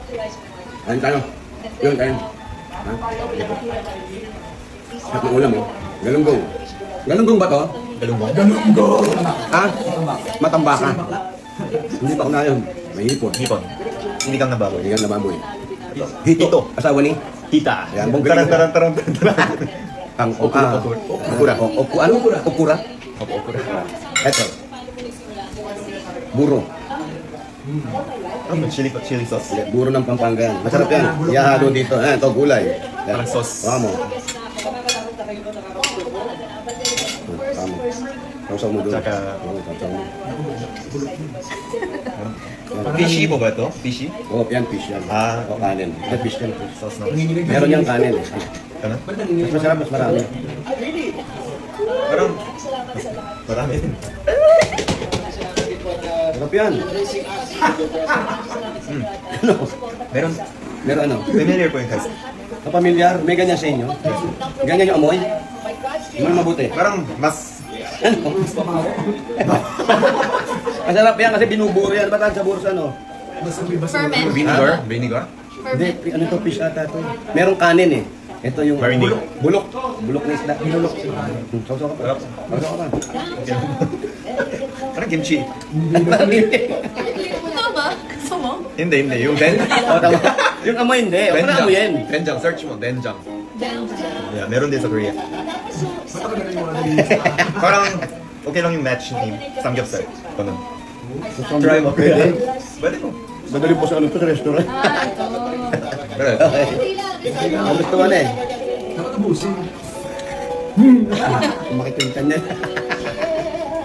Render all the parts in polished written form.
Kain tayo. Yun, kain. Ha? Sarap ng ulam, oh. Galunggong. Galunggong ba to? Galunggong. Galunggong! Ha? Matambaka. Hindi pa ko na yun. May hipon. Hipon. Hindi kang nababoy. Hindi ka nababoy. Hito. Asawa ni? Tita. Yan, Tarang. Ang Okura. okura. Ano? Okura. Okura. Eto. Buro. Chili sauce. Buro ng Pampanga yan. Masarap yan. Ihahalo dito. Ito, gulay. Yan. Parang sauce. Tama. Tama. Sausaw mo doon. Tsaka- Oo, sausaw mo. Fishy mo ba ito? Fishy? Oo, yan fish yan. Ah. O, kanin. Yan fish yan. Sauce na. Meron yung kanin eh. Ano? Mas masarap, mas marami. Parang marami din. Sarap yan. Ano? Meron. Meron ano? Familiar po yung guys. Kapamilyar, may ganyan sa inyo? Ganyan yung amoy? Hindi mo mabuti. Parang mas Ano? Masarap yan kasi binubuo yan. Ba't sa bursa, no? Ferment. vinegar. Vinegar? Hindi, ano to, fish ata to. Merong kanin eh. Ito yung Marinade. bulok. Bulok na isda. Bulok. Sausaw ka pa. Sausaw ka pa. Parang kimchi. Ito ba? Gusto mo? Hindi. Yung O, tama. Yung amoy hindi. O, parang amoyin. Denjang. Search mo. Denjang. Yeah, meron din sa Korea. Parang okay lang yung match name. Samgyeopsal. Ganun. Try mo. Pwede. Pwede mo. Madali po sa ano to, sa restaurant. Pero, Ang gusto mo na eh. Makikita niya.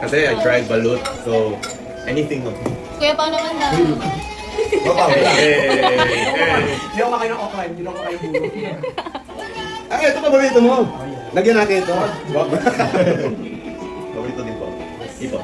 kasi I tried balut, so anything of Kuya, paano naman daw? Hindi ako makain ng okra, hindi ako makain buro. Ay, ito pa paborito mo. Lagyan natin ito. Paborito din po. Ito.